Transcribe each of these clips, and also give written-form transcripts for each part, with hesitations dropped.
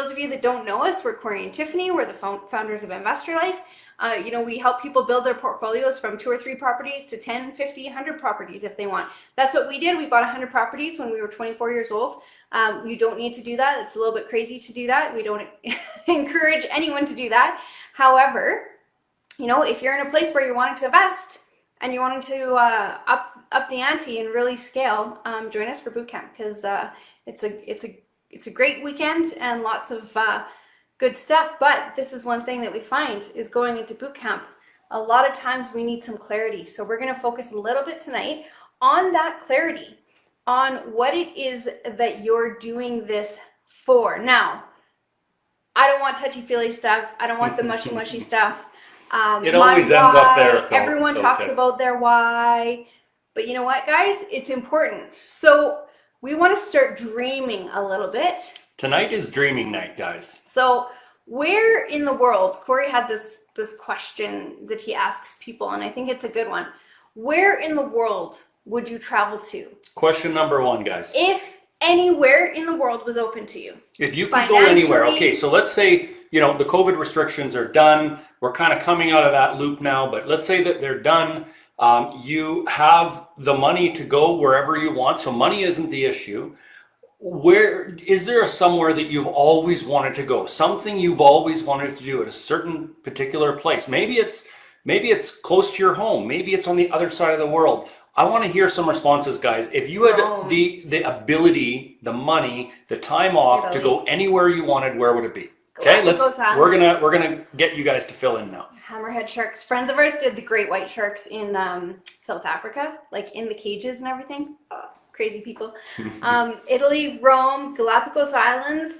those of you that don't know us, we're Corey and Tiffany. We're the founders of Investor Life. We help people build their portfolios from 2 or 3 properties to 10, 50, 100 properties if they want. That's what we did. We bought 100 properties when we were 24 years old. You don't need to do that. It's a little bit crazy to do that. We don't encourage anyone to do that. However, if you're in a place where you're wanting to invest and you wanted to up the ante and really scale, join us for boot camp, because it's a great weekend and lots of good stuff. But this is one thing that we find is going into boot camp, a lot of times we need some clarity. So we're going to focus a little bit tonight on that clarity, on what it is that you're doing this for. Now, I don't want touchy-feely stuff. I don't want the mushy stuff. It always ends up there. Everyone talks about their why. But you know what, guys? It's important. So we want to start dreaming a little bit. Tonight is dreaming night, guys. So where in the world, Corey had this question that he asks people, and I think it's a good one. Where in the world would you travel to? Question number 1, guys. If anywhere in the world was open to you. If you could go anywhere. Okay, so let's say, the COVID restrictions are done. We're kind of coming out of that loop now, but let's say that they're done. You have the money to go wherever you want, so money isn't the issue. Where is there somewhere that you've always wanted to go? Something you've always wanted to do at a certain particular place. Maybe it's close to your home. Maybe it's on the other side of the world. I want to hear some responses, guys. If you had the ability, the money, the time off to go anywhere you wanted, where would it be? Okay, we're gonna get you guys to fill in now. Hammerhead sharks. Friends of ours did the great white sharks in South Africa, like in the cages and everything. Crazy people. Italy, Rome, Galapagos Islands.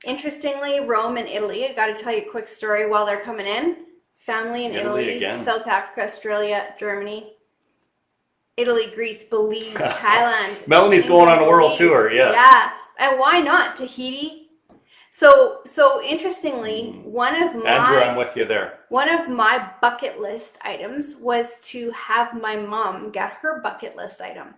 Interestingly, Rome and Italy, I got to tell you a quick story while they're coming in. Family in Italy, South Africa, Australia, Germany, Italy, Greece, Belize, Thailand. Melanie's going on a world tour, yes. Yeah, and why not Tahiti? So interestingly, Andrew, I'm with you there. One of my bucket list items was to have my mom get her bucket list item.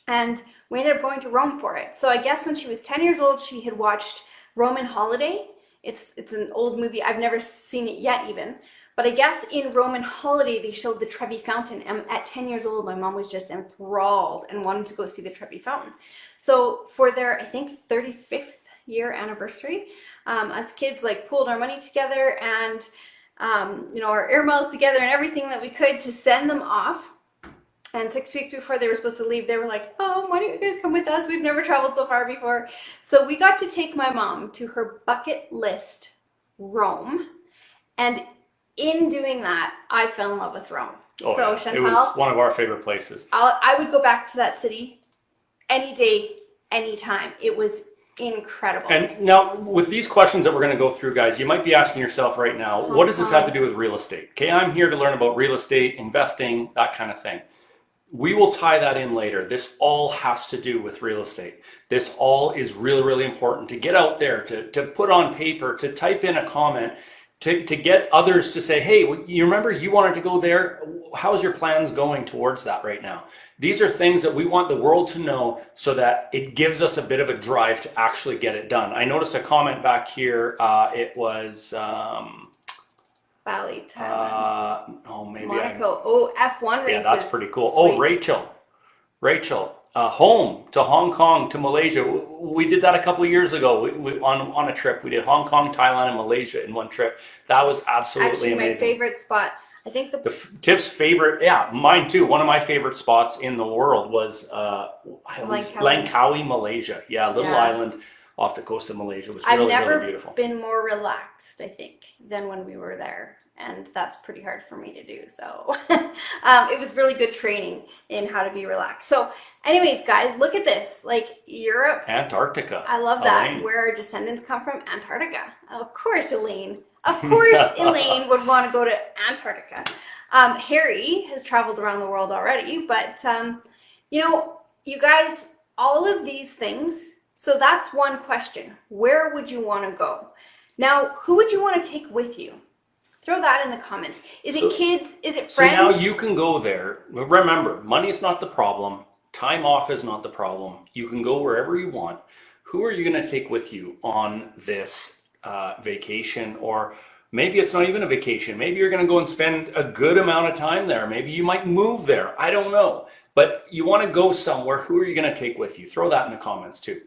And we ended up going to Rome for it. So I guess when she was 10 years old, she had watched Roman Holiday. It's an old movie. I've never seen it yet even. But I guess in Roman Holiday, they showed the Trevi Fountain. And at 10 years old, my mom was just enthralled and wanted to go see the Trevi Fountain. So for their, I think, 35th year anniversary, us kids pooled our money together and our air miles together and everything that we could to send them off. And 6 weeks before they were supposed to leave, they were like, "Oh, why don't you guys come with us? We've never traveled so far before." So we got to take my mom to her bucket list, Rome. And in doing that, I fell in love with Rome. Oh, so yeah. Chantal, it was one of our favorite places. I would go back to that city any day, anytime. It was incredible. And now with these questions that we're going to go through, guys, you might be asking yourself right now, what does this have to do with real estate? Okay, I'm here to learn about real estate, investing, that kind of thing. We will tie that in later. This all has to do with real estate. This all is really, really important to get out there, to put on paper, to type in a comment, to get others to say, hey, you remember you wanted to go there? How's your plans going towards that right now? These are things that we want the world to know so that it gives us a bit of a drive to actually get it done. I noticed a comment back here. It was Bali, Thailand. Maybe Monaco. F1 races. Yeah, that's pretty cool. Sweet. Oh, Rachel, home to Hong Kong to Malaysia. We did that a couple of years ago. We on a trip. We did Hong Kong, Thailand, and Malaysia in one trip. That was absolutely amazing. My favorite spot. I think Tiff's favorite, mine too. One of my favorite spots in the world was Langkawi, Malaysia. Yeah, little island off the coast of Malaysia. It was really beautiful. I've never been more relaxed, I think, than when we were there. And that's pretty hard for me to do. So it was really good training in how to be relaxed. So anyways, guys, look at this. Europe. Antarctica. I love that. Elaine. Where our descendants come from. Antarctica. Of course, Elaine. Of course, Elaine would want to go to Antarctica. Harry has traveled around the world already. But, you guys, all of these things. So that's one question. Where would you want to go? Now, who would you want to take with you? Throw that in the comments. Is it kids? Is it friends? So now you can go there. Remember, money is not the problem. Time off is not the problem. You can go wherever you want. who are you going to take with you on this vacation? Or maybe it's not even a vacation. Maybe you're going to go and spend a good amount of time there. Maybe you might move there. I don't know. But you want to go somewhere. Who are you going to take with you? Throw that in the comments too.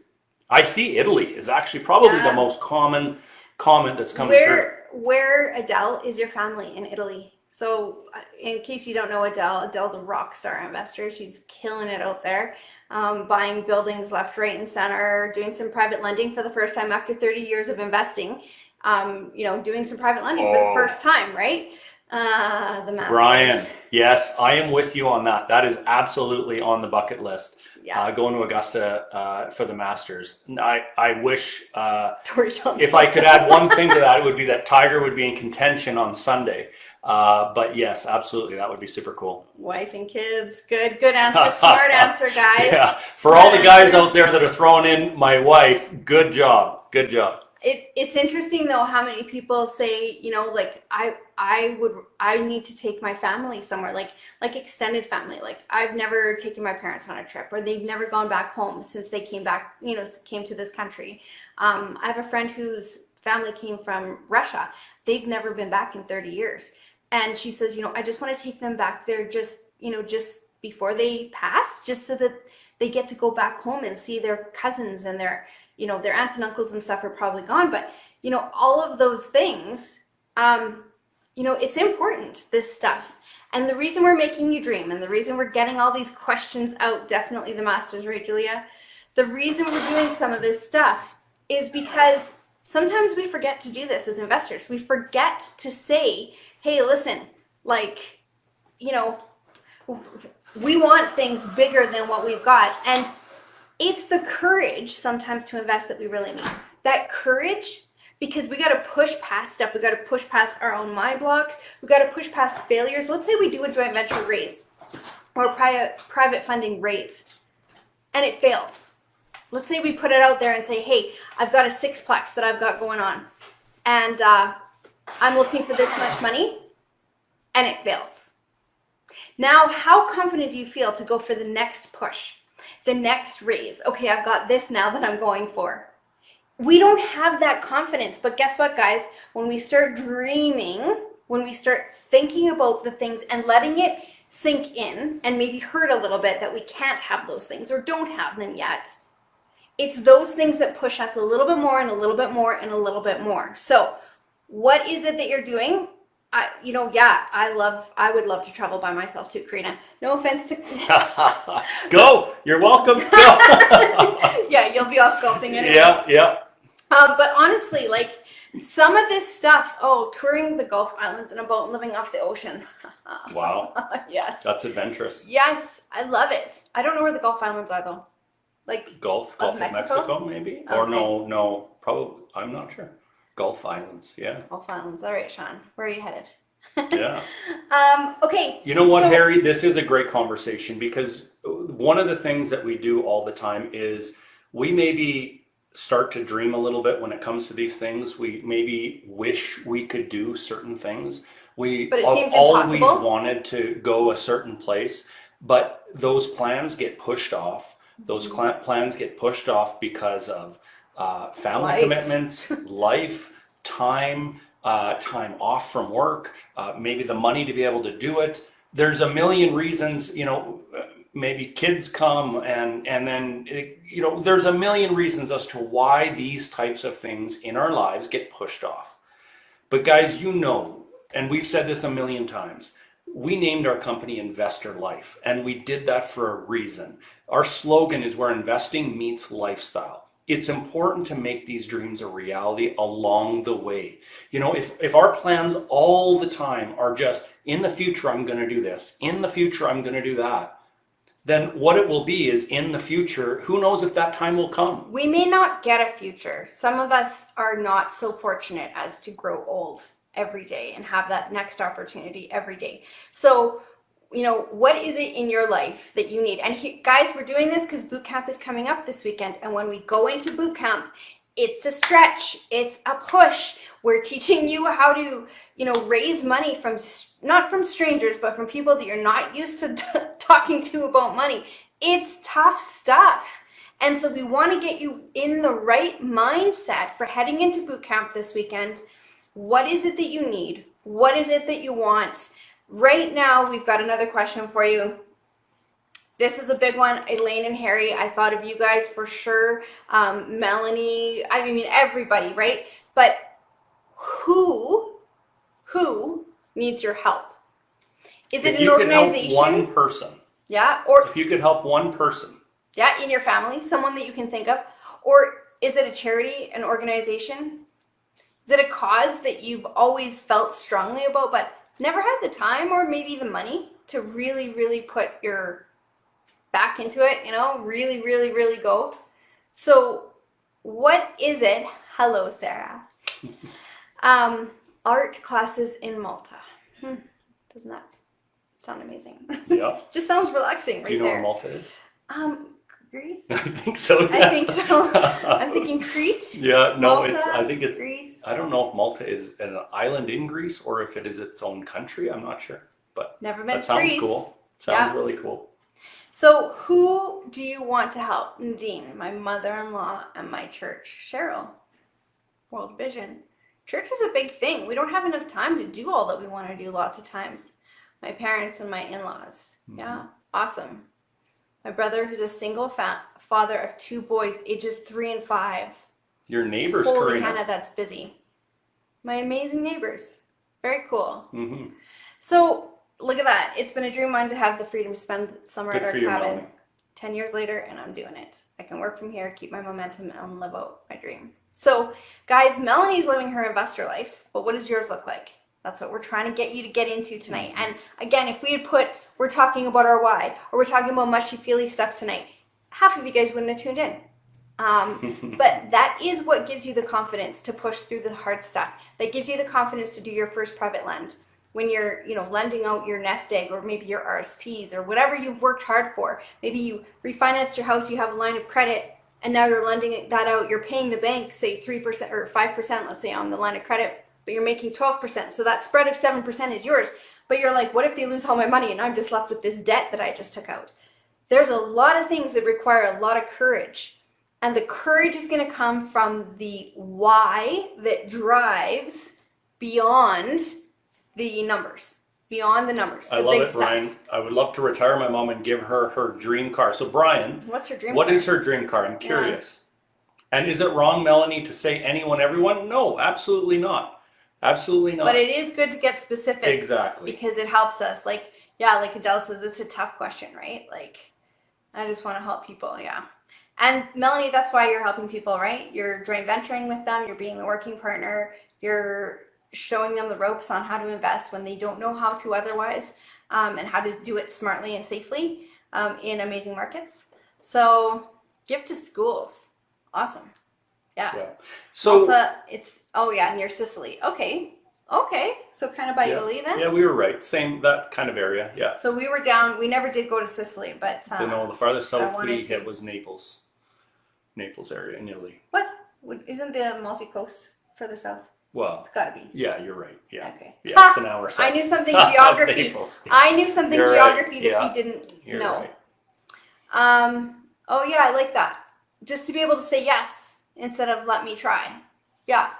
I see Italy is actually probably the most common comment that's coming through. Where, Adele, is your family in Italy? So in case you don't know Adele, Adele's a rock star investor. She's killing it out there, buying buildings left, right, and center, doing some private lending for the first time after 30 years of investing. Doing some private lending for the first time, right? The Masters. Brian, yes, I am with you on that. That is absolutely on the bucket list. Yeah. Going to Augusta for the Masters. I wish Tori Thompson. if I could add one thing to that, it would be that Tiger would be in contention on Sunday. But yes, absolutely, that would be super cool. Wife and kids. Good answer. Smart answer, guys. Yeah. For all the guys out there that are throwing in my wife, good job. Good job. It's interesting though how many people say, like I need to take my family somewhere, like extended family. Like I've never taken my parents on a trip, or they've never gone back home since they came to this country. I have a friend whose family came from Russia. They've never been back in 30 years. And she says, I just want to take them back there just before they pass, just so that they get to go back home and see their cousins and their aunts and uncles and stuff are probably gone. But, all of those things, it's important, this stuff. And the reason we're making you dream, and the reason we're getting all these questions out, definitely the Masters, right, Julia? The reason we're doing some of this stuff is because sometimes we forget to do this as investors. We forget to say, hey, listen, we want things bigger than what we've got. And it's the courage sometimes to invest that we really need. That courage, because we got to push past stuff. We got to push past our own mind blocks. We got to push past failures. Let's say we do a joint venture raise or private funding raise and it fails. Let's say we put it out there and say, hey, I've got a sixplex that I've got going on and I'm looking for this much money, and it fails. Now, how confident do you feel to go for the next push? The next raise? Okay, I've got this now that I'm going for. We don't have that confidence, but guess what, guys? When we start dreaming, when we start thinking about the things and letting it sink in and maybe hurt a little bit that we can't have those things or don't have them yet, it's those things that push us a little bit more and a little bit more and a little bit more. So what is it that you're doing? I would love to travel by myself too, Karina. No offense to... Go! You're welcome. Go! Yeah, you'll be off golfing anyway. Yeah. But honestly, some of this stuff, touring the Gulf Islands in a boat and living off the ocean. Wow. Yes. That's adventurous. Yes, I love it. I don't know where the Gulf Islands are though. Gulf of Mexico maybe? Okay. Or no, probably, I'm not sure. Gulf Islands, yeah. Gulf Islands. All right, Sean. Where are you headed? Yeah. Okay. You know what, Harry? This is a great conversation because one of the things that we do all the time is we maybe start to dream a little bit when it comes to these things. We maybe wish we could do certain things. But it seems always wanted to go a certain place, but those plans get pushed off. Those plans get pushed off because of family commitments, life, time off from work, maybe the money to be able to do it. There's a million reasons, maybe kids come and then, there's a million reasons as to why these types of things in our lives get pushed off. But guys, and we've said this a million times, we named our company Investor Life, and we did that for a reason. Our slogan is where investing meets lifestyle. It's important to make these dreams a reality along the way. If our plans all the time are just, in the future, I'm going to do this, in the future, I'm going to do that, then what it will be is in the future, who knows if that time will come. We may not get a future. Some of us are not so fortunate as to grow old every day and have that next opportunity every day. So, what is it in your life that you need? And guys, we're doing this because boot camp is coming up this weekend. And when we go into boot camp, it's a stretch, it's a push. We're teaching you how to, raise money from, not from strangers, but from people that you're not used to talking to about money. It's tough stuff. And so we want to get you in the right mindset for heading into boot camp this weekend. What is it that you need? What is it that you want? Right now, we've got another question for you. This is a big one. Elaine and Harry, I thought of you guys for sure. Melanie, I mean, everybody, right? But who needs your help? Is it an organization? If you could help one person. Yeah, or if you could help one person. Yeah, in your family, someone that you can think of. Or is it a charity, an organization? Is it a cause that you've always felt strongly about but never had the time or maybe the money to really, really put your back into it, you know, really, really, really go? So what is it? Hello, Sarah. Art classes in Malta. Doesn't that sound amazing? Yeah. Just sounds relaxing right there. Do you know where Malta is? Greece? I think so, yes. I think so. I'm thinking Crete. Yeah, no, Malta, I think it's Greece. I don't know if Malta is an island in Greece or if it is its own country. I'm not sure. But Never been that to sounds Greece. cool. Sounds really cool. So who do you want to help? Nadine, my mother-in-law, and my church. Cheryl, World Vision. Church is a big thing. We don't have enough time to do all that we want to do lots of times. My parents and my in-laws. Yeah, awesome. My brother, who's a single father of 2 boys, ages 3 and 5. Your neighbors, Holy Karina. Hannah, that's busy. My amazing neighbors. Very cool. Mm-hmm. So look at that. It's been a dream of mine to have the freedom to spend summer Good at our for you, cabin. Melanie. 10 years later, and I'm doing it. I can work from here, keep my momentum, and live out my dream. So, guys, Melanie's living her investor life, but what does yours look like? That's what we're trying to get you to get into tonight. And again, if we had put, we're talking about our why, or we're talking about mushy-feely stuff tonight, half of you guys wouldn't have tuned in. But that is what gives you the confidence to push through the hard stuff. That gives you the confidence to do your first private lend. When you're, lending out your nest egg or maybe your RSPs or whatever you've worked hard for. Maybe you refinanced your house, you have a line of credit, and now you're lending that out. You're paying the bank, say 3% or 5%, let's say, on the line of credit, but you're making 12%. So that spread of 7% is yours. But you're like, what if they lose all my money and I'm just left with this debt that I just took out? There's a lot of things that require a lot of courage. And the courage is going to come from the why that drives beyond the numbers. Beyond the numbers. I love it, Brian. I would love to retire my mom and give her her dream car. So, Brian, what's her dream car? What is her dream car? I'm curious. Yeah. And is it wrong, Melanie, to say anyone, everyone? No, absolutely not. Absolutely not. But it is good to get specific. Exactly. Because it helps us. Like Adele says, it's a tough question, right? Like, I just want to help people, yeah. And Melanie, that's why you're helping people, right? You're joint venturing with them. You're being the working partner. You're showing them the ropes on how to invest when they don't know how to otherwise, and how to do it smartly and safely in amazing markets. So give to schools. Awesome. Yeah. So Malta, it's, near Sicily. Okay. So kind of by Italy then? Yeah, we were right. Same, that kind of area. Yeah. So we were down, we never did go to Sicily, but No, the farthest south we to. hit was Naples. Naples area in Italy. What? Isn't the Amalfi Coast further south? Well, it's got to be. Yeah, you're right. Yeah. Okay. Yeah, it's an hour south. I knew something geography. I knew something You're geography right. that he didn't You're know. Right. Oh yeah, I like that. Just to be able to say yes instead of let me try. Yeah,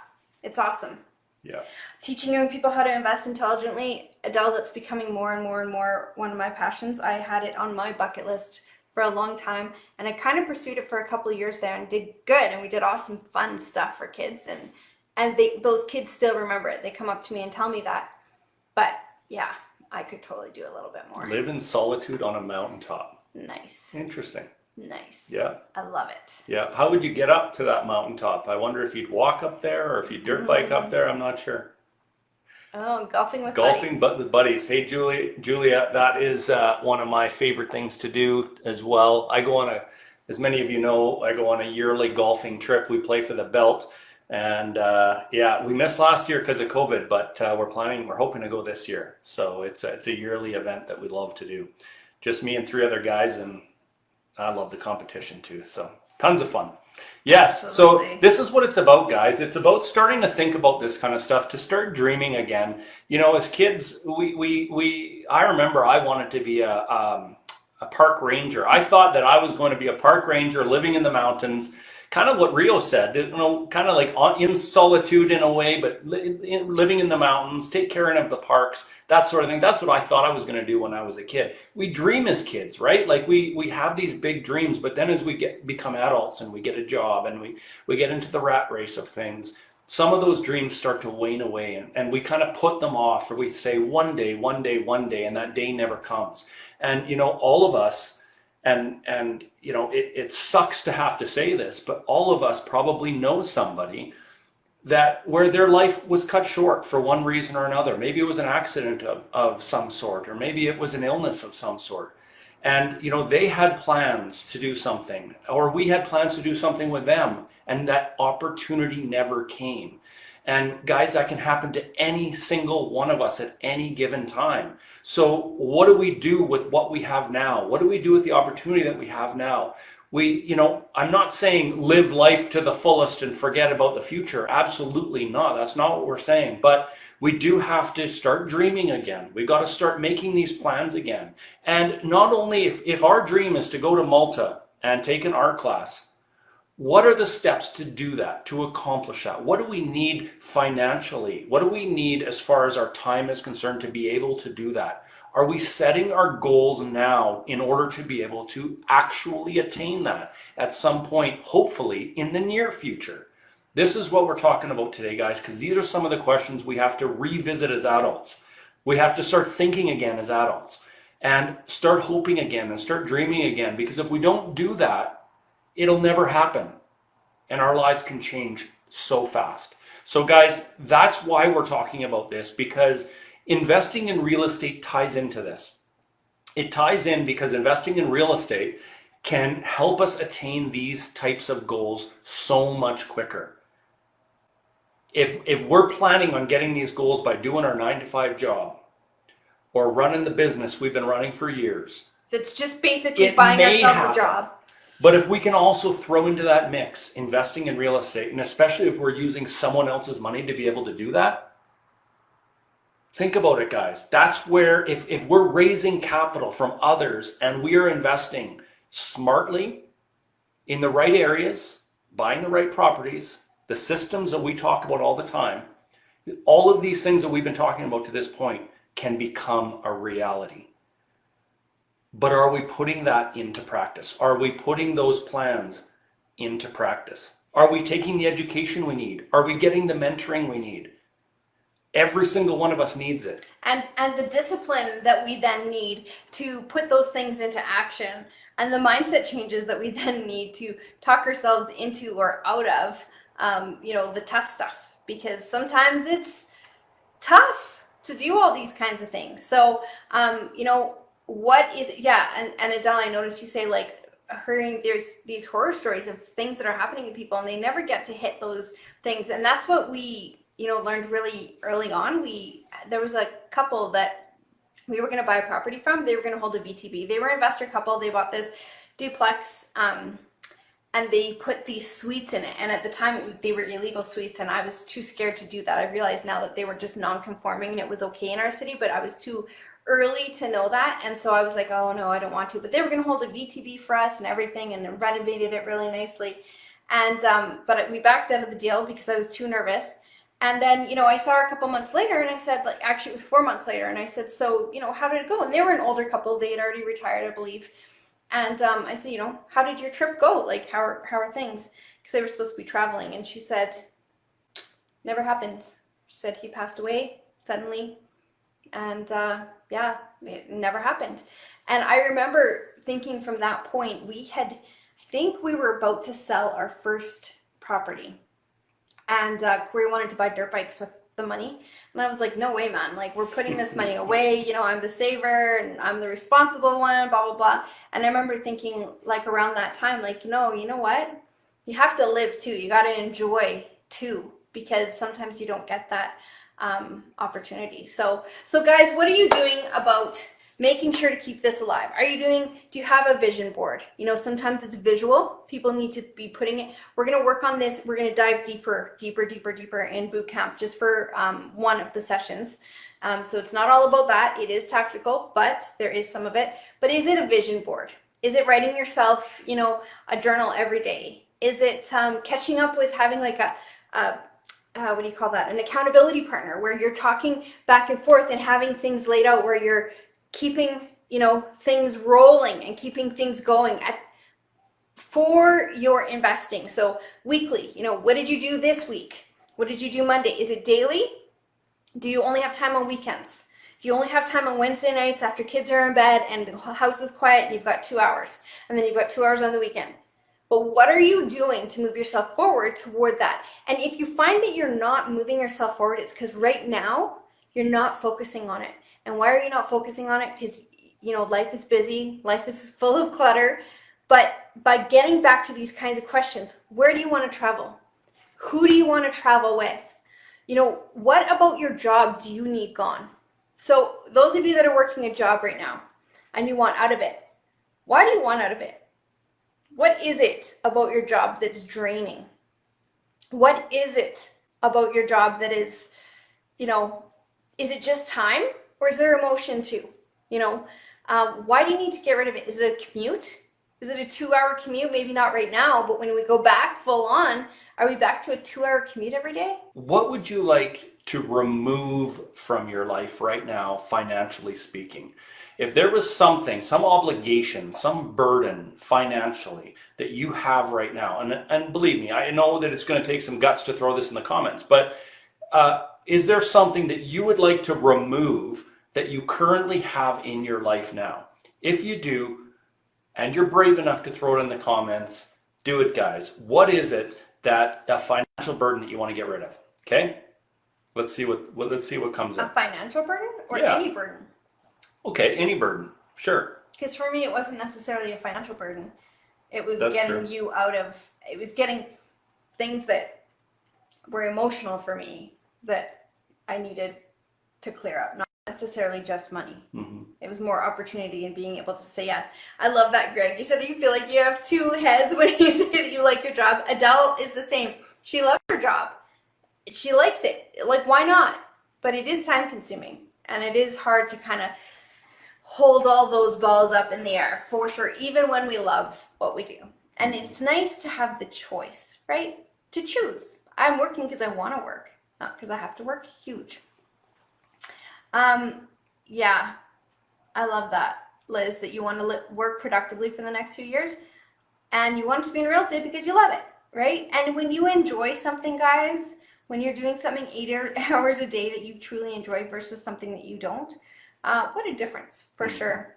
it's awesome. Yeah. Teaching young people how to invest intelligently, Adele, that's becoming more and more and more one of my passions. I had it on my bucket list for a long time, and I kind of pursued it for a couple of years there and did good, and we did awesome fun stuff for kids, and those kids still remember it. They come up to me and tell me that. But yeah, I could totally do a little bit more. Live in solitude on a mountaintop. Nice. Interesting. Nice. Yeah. I love it. Yeah. How would you get up to that mountaintop? I wonder if you'd walk up there or if you'd dirt bike up there. I'm not sure. Oh, golfing with buddies. With buddies. Hey, Julia, that is one of my favorite things to do as well. I go on as many of you know, I go on a yearly golfing trip. We play for the belt. And we missed last year because of COVID, but we're hoping to go this year. So it's a yearly event that we love to do. Just me and 3 other guys, and I love the competition too. So tons of fun. Yes. Absolutely. So this is what it's about, guys. It's about starting to think about this kind of stuff, to start dreaming again. As kids, I remember I wanted to be a a park ranger. I thought that I was going to be a park ranger living in the mountains, kind of what Rio said, kind of like in solitude in a way, but living in the mountains, take care of the parks, that sort of thing. That's what I thought I was going to do when I was a kid. We dream as kids, right? Like we have these big dreams, but then as we become adults and we get a job and we get into the rat race of things, some of those dreams start to wane away, and we kind of put them off, or we say one day, and that day never comes. And all of us, and it sucks to have to say this, but all of us probably know somebody that where their life was cut short for one reason or another. Maybe it was an accident of some sort, or maybe it was an illness of some sort. And they had plans to do something, or we had plans to do something with them, and that opportunity never came. And guys, that can happen to any single one of us at any given time. So what do we do with what we have now? What do we do with the opportunity that we have now? I'm not saying live life to the fullest and forget about the future. Absolutely not. That's not what we're saying. But we do have to start dreaming again. We got to start making these plans again. And not only if our dream is to go to Malta and take an art class, what are the steps to do that, to accomplish that? What do we need financially? What do we need as far as our time is concerned to be able to do that? Are we setting our goals now in order to be able to actually attain that at some point, hopefully in the near future? This is what we're talking about today, guys, because these are some of the questions we have to revisit as adults. We have to start thinking again as adults and start hoping again and start dreaming again, because if we don't do that, it'll never happen, and our lives can change so fast. So guys, that's why we're talking about this, because investing in real estate ties into this. It ties in because investing in real estate can help us attain these types of goals so much quicker. If we're planning on getting these goals by doing our 9-to-5 job or running the business we've been running for years, it's just basically buying ourselves a job. But if we can also throw into that mix investing in real estate, and especially if we're using someone else's money to be able to do that, think about it, guys. That's where if we're raising capital from others and we are investing smartly in the right areas, buying the right properties, the systems that we talk about all the time, all of these things that we've been talking about to this point can become a reality. But are we putting that into practice? Are we putting those plans into practice? Are we taking the education we need? Are we getting the mentoring we need? Every single one of us needs it. And the discipline that we then need to put those things into action, and the mindset changes that we then need to talk ourselves into or out of, the tough stuff. Because sometimes it's tough to do all these kinds of things. So, what is and Adele, I noticed you say like hearing there's these horror stories of things that are happening to people and they never get to hit those things. And that's what we learned really early on. There was a couple that we were going to buy a property from. They were going to hold a VTB. They were an investor couple. They bought this duplex and they put these suites in it, and at the time they were illegal suites, and I was too scared to do that. I realized now that they were just non-conforming and it was okay in our city, but I was too early to know that, and so I was like, oh no, I don't want to. But they were going to hold a VTB for us and everything, and renovated it really nicely, and but we backed out of the deal because I was too nervous. And then I saw her a couple months later, and I said, like, actually it was 4 months later, and I said, so how did it go? And they were an older couple. They had already retired, I believe. And I said, how did your trip go? Like, how are things? Because they were supposed to be traveling. And she said, never happened. She said he passed away suddenly. And it never happened. And I remember thinking from that point, I think we were about to sell our first property. And Corey wanted to buy dirt bikes with the money. And I was like, no way, man. Like, we're putting this money away. I'm the saver and I'm the responsible one, blah, blah, blah. And I remember thinking, like, around that time, like, you know what? You have to live too. You got to enjoy too, because sometimes you don't get that opportunity. So guys, what are you doing about making sure to keep this alive. Do you have a vision board? Sometimes it's visual. People need to be putting it. We're going to work on this. We're going to dive deeper in boot camp just for one of the sessions. So it's not all about that. It is tactical, but there is some of it. But is it a vision board? Is it writing yourself, a journal every day? Is it catching up with having like what do you call that? An accountability partner where you're talking back and forth and having things laid out where you're keeping, things rolling and keeping things going for your investing. So weekly, what did you do this week? What did you do Monday? Is it daily? Do you only have time on weekends? Do you only have time on Wednesday nights after kids are in bed and the house is quiet and you've got 2 hours and then you've got 2 hours on the weekend? But what are you doing to move yourself forward toward that? And if you find that you're not moving yourself forward, it's because right now you're not focusing on it. And why are you not focusing on it? Because, life is busy, life is full of clutter. But by getting back to these kinds of questions, where do you want to travel? Who do you want to travel with? What about your job do you need gone? So those of you that are working a job right now and you want out of it, why do you want out of it? What is it about your job that's draining? What is it about your job that is, is it just time or is there emotion too? Why do you need to get rid of it? Is it a commute? Is it a 2-hour commute? Maybe not right now, but when we go back full on, are we back to a 2-hour commute every day? What would you like to remove from your life right now, financially speaking? If there was something, some obligation, some burden financially that you have right now, and believe me, I know that it's going to take some guts to throw this in the comments, but is there something that you would like to remove that you currently have in your life now? If you do, and you're brave enough to throw it in the comments, do it, guys. What is it that a financial burden that you want to get rid of? Okay, let's see what comes up. A financial burden or Yeah. any burden? Okay, any burden, sure. Because for me, it wasn't necessarily a financial burden. It was That's getting true. you out of, it was getting things that were emotional for me that I needed to clear up, not necessarily just money. Mm-hmm. It was more opportunity and being able to say yes. I love that, Greg. You said you feel like you have two heads when you say that you like your job. Adele is the same. She loves her job. She likes it. Like, why not? But it is time consuming and it is hard to kind of hold all those balls up in the air, for sure, even when we love what we do. And it's nice to have the choice, right? To choose. I'm working because I want to work, not because I have to work. Huge. Yeah, I love that, Liz, that you want to work productively for the next few years and you want to be in real estate because you love it, right? And when you enjoy something, guys, when you're doing something 8 hours a day that you truly enjoy versus something that you don't, what a difference, for sure.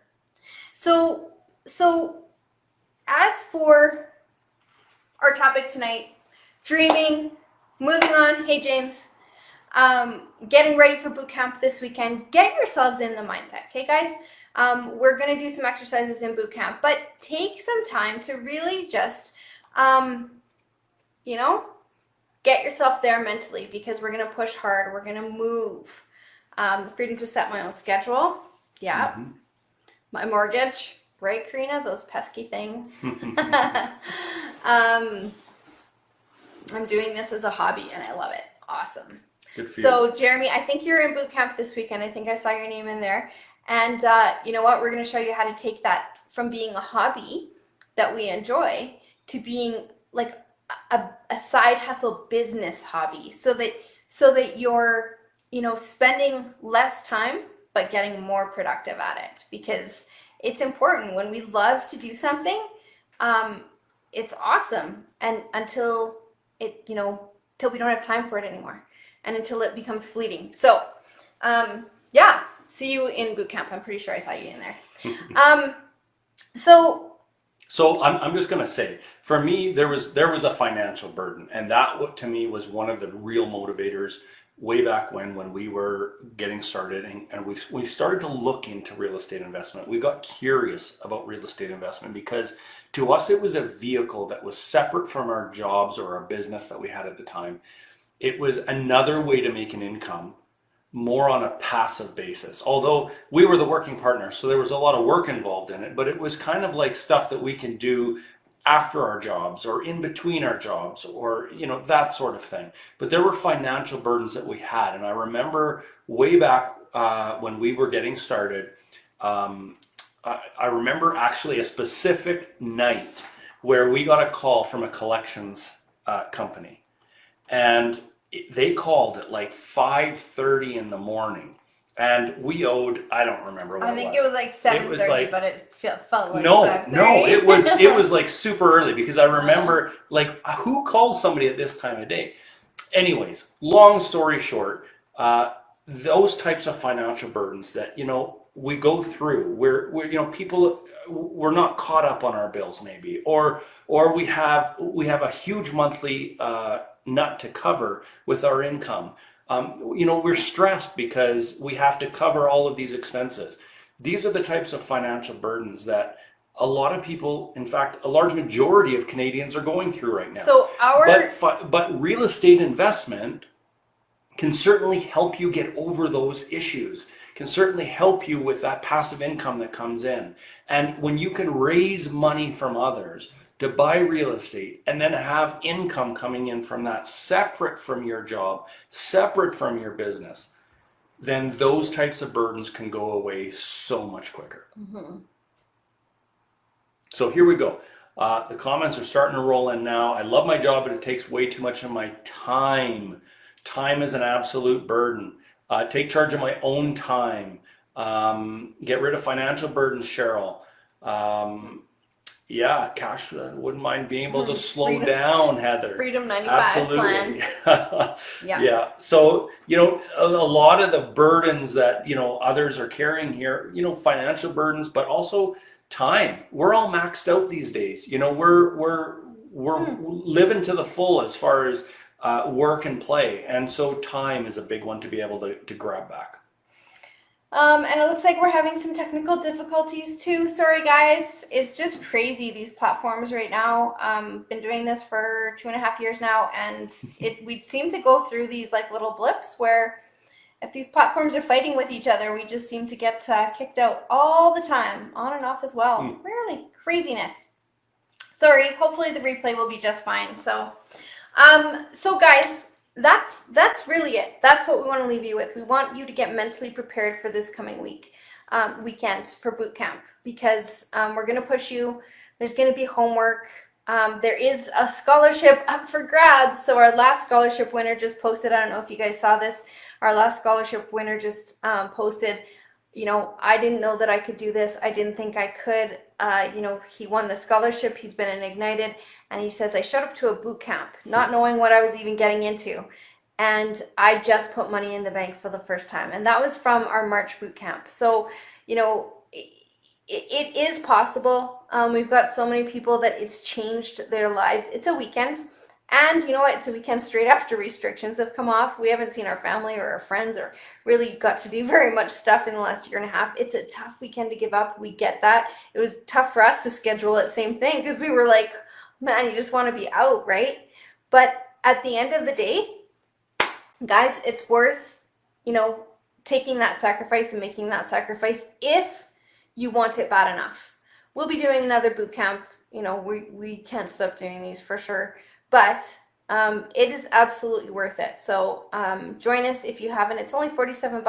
So as for our topic tonight, dreaming, moving on. Hey, James, getting ready for boot camp this weekend. Get yourselves in the mindset, okay, guys? We're going to do some exercises in boot camp, but take some time to really just, get yourself there mentally because we're going to push hard. We're going to move. The freedom to set my own schedule. Yeah. Mm-hmm. My mortgage. Right, Karina? Those pesky things. I'm doing this as a hobby and I love it. Awesome. Good for you. So, Jeremy, I think you're in boot camp this weekend. I think I saw your name in there. And you know what? We're going to show you how to take that from being a hobby that we enjoy to being like a side hustle business hobby so that you're spending less time, but getting more productive at it because it's important. When we love to do something, it's awesome. And until it, till we don't have time for it anymore and until it becomes fleeting. So, yeah, see you in boot camp. I'm pretty sure I saw you in there. So I'm just going to say, for me, there was a financial burden, and that to me was one of the real motivators way back when we were getting started and we started to look into real estate investment. We got curious about real estate investment because to us it was a vehicle that was separate from our jobs or our business that we had at the time. It was another way to make an income more on a passive basis. Although we were the working partners, so there was a lot of work involved in it, but it was kind of like stuff that we can do after our jobs or in between our jobs or that sort of thing. But there were financial burdens that we had, and I remember way back when we were getting started. I remember actually a specific night where we got a call from a collections company, and they called at like 5:30 in the morning, and we owed, I don't remember what I think it was like 7:30, like, but it felt like no, 5:30. it was like super early, because I remember, like, who calls somebody at this time of day? Anyways, long story short, those types of financial burdens that we go through, we're people, we're not caught up on our bills maybe, or we have a huge monthly nut to cover with our income. We're stressed because we have to cover all of these expenses. These are the types of financial burdens that a lot of people, in fact, a large majority of Canadians are going through right now. So but real estate investment can certainly help you get over those issues, can certainly help you with that passive income that comes in. And when you can raise money from others to buy real estate and then have income coming in from that, separate from your job, separate from your business, then those types of burdens can go away so much quicker. Mm-hmm. So here we go. The comments are starting to roll in now. I love my job, but it takes way too much of my time. Time is an absolute burden. Take charge of my own time. Get rid of financial burdens, Cheryl. Yeah, cash, wouldn't mind being able to slow Freedom. Down, Heather. Freedom 95 Absolutely. plan. Yeah. So, a lot of the burdens that, others are carrying here, financial burdens, but also time. We're all maxed out these days. We're living to the full as far as work and play. And so time is a big one to be able to grab back. And it looks like we're having some technical difficulties too. Sorry guys, it's just crazy, these platforms right now. Been doing this for 2.5 years now, and we seem to go through these like little blips where if these platforms are fighting with each other, we just seem to get kicked out all the time, on and off as well. Really craziness. Sorry, hopefully the replay will be just fine. So guys, that's really it. That's what we want to leave you with. We want you to get mentally prepared for this coming weekend for boot camp, because we're going to push you. There's going to be homework. There is a scholarship up for grabs. So our last scholarship winner just posted. I don't know if you guys saw this. Our last scholarship winner just posted, I didn't know that I could do this. I didn't think I could. He won the scholarship. He's been in Ignited. And he says, I showed up to a boot camp, not knowing what I was even getting into. And I just put money in the bank for the first time. And that was from our March boot camp. So, it is possible. We've got so many people that it's changed their lives. It's a weekend. And you know what? It's a weekend straight after restrictions have come off. We haven't seen our family or our friends or really got to do very much stuff in the last 1.5 years. It's a tough weekend to give up. We get that. It was tough for us to schedule it, same thing, because we were like, man, you just want to be out, right? But at the end of the day, guys, it's worth, taking that sacrifice and making that sacrifice if you want it bad enough. We'll be doing another boot camp. We can't stop doing these for sure. But it is absolutely worth it. So join us if you haven't. It's only $47,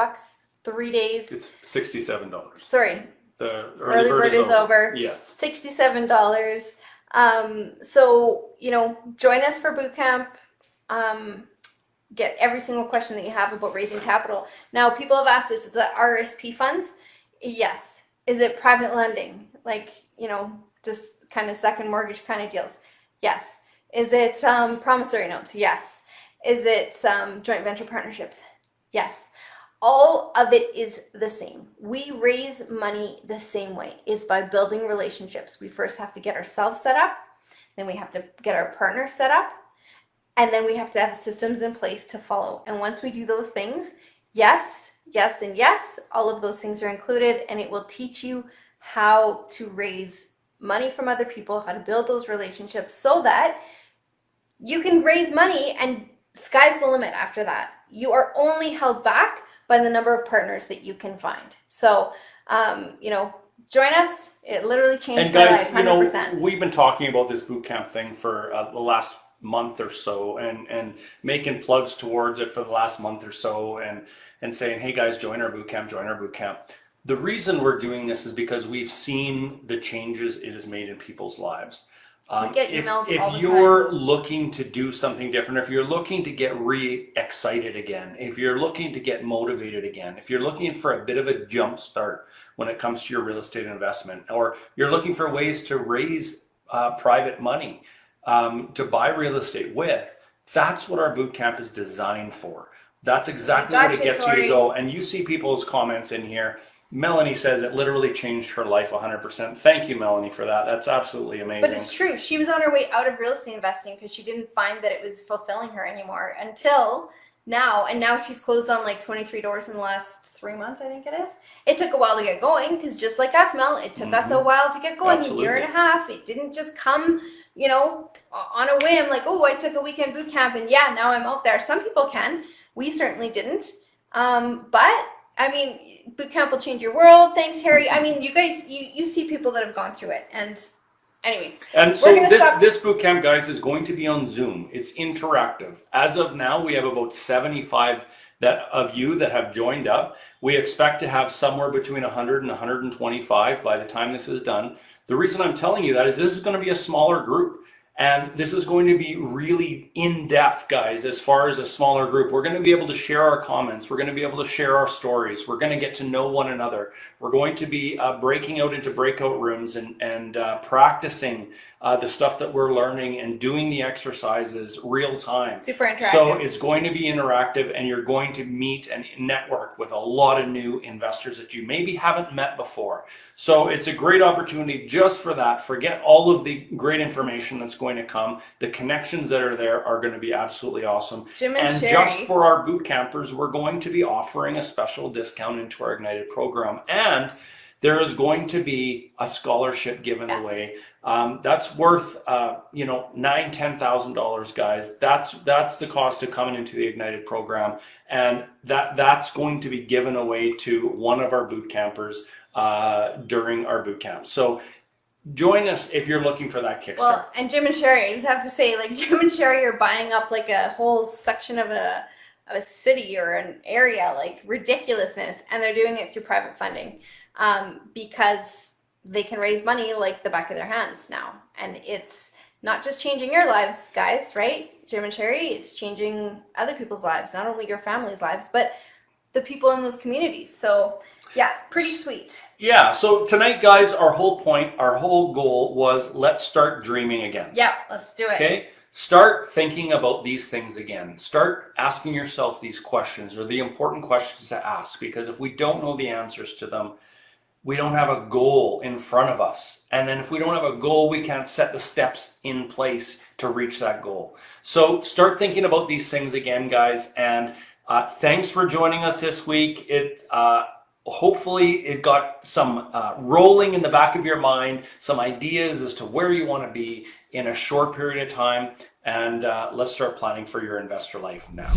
3 days. It's $67. Sorry. The early bird is over. Yes. $67. So, join us for boot camp. Get every single question that you have about raising capital. Now, people have asked us, is that RSP funds? Yes. Is it private lending? Like, just kind of second mortgage kind of deals? Yes. Is it promissory notes? Yes. Is it joint venture partnerships? Yes. All of it is the same. We raise money the same way, is by building relationships. We first have to get ourselves set up, then we have to get our partners set up, and then we have to have systems in place to follow. And once we do those things, yes, and yes, all of those things are included, and it will teach you how to raise money from other people, how to build those relationships so that you can raise money and sky's the limit after that. You are only held back by the number of partners that you can find. So, join us. It literally changed And my guys, life, 100%. we've been talking about this boot camp thing for the last month or so, and making plugs towards it for the last month or so, and saying, hey guys, join our boot camp, join our boot camp. The reason we're doing this is because we've seen the changes it has made in people's lives. We get emails all the if you're looking to do something different, if you're looking to get re-excited again, if you're looking to get motivated again, if you're looking for a bit of a jump start when it comes to your real estate investment, or you're looking for ways to raise private money to buy real estate with, that's what our boot camp is designed for. That's exactly what it gets you to go. And you see people's comments in here. Melanie says it literally changed her life 100%. Thank you, Melanie, for that. That's absolutely amazing. But it's true. She was on her way out of real estate investing because she didn't find that it was fulfilling her anymore until now. And now she's closed on like 23 doors in the last 3 months, I think it is. It took a while to get going because just like us, Mel, it took us a while to get going, Absolutely. a year and a half. It didn't just come, on a whim, like, oh, I took a weekend boot camp and yeah, now I'm out there. Some people can. We certainly didn't. But I mean, boot camp will change your world. Thanks, Harry. I mean, you guys, you see people that have gone through it. And anyways. And so this boot camp, guys, is going to be on Zoom. It's interactive. As of now, we have about 75 of you that have joined up. We expect to have somewhere between 100 and 125 by the time this is done. The reason I'm telling you that is this is going to be a smaller group. And this is going to be really in-depth, guys, as far as a smaller group. We're going to be able to share our comments. We're going to be able to share our stories. We're going to get to know one another. We're going to be breaking out into breakout rooms and practicing the stuff that we're learning and doing the exercises real time. Super interactive. So it's going to be interactive, and you're going to meet and network with a lot of new investors that you maybe haven't met before. So it's a great opportunity just for that. Forget all of the great information that's going to come. The connections that are there are going to be absolutely awesome. Jim and Sherry. Just for our boot campers, we're going to be offering a special discount into our Ignited program. And there is going to be a scholarship given away. That's worth, $9,000-$10,000, guys. That's the cost of coming into the Ignited program, and that's going to be given away to one of our boot campers during our boot camp. So join us if you're looking for that kickstart. Well, and Jim and Sherry, I just have to say, like, Jim and Sherry are buying up like a whole section of a city or an area, like ridiculousness, and they're doing it through private funding because they can raise money like the back of their hands now. And it's not just changing your lives, guys, right? Jim and Sherry, it's changing other people's lives, not only your family's lives, but the people in those communities. So yeah, pretty sweet. Yeah, so tonight, guys, our whole goal was let's start dreaming again. Yeah, let's do it. Okay? Start thinking about these things again. Start asking yourself these questions, or the important questions to ask, because if we don't know the answers to them, we don't have a goal in front of us. And then if we don't have a goal, we can't set the steps in place to reach that goal. So start thinking about these things again, guys. And thanks for joining us this week. Hopefully it got some rolling in the back of your mind, some ideas as to where you want to be in a short period of time. And let's start planning for your investor life now.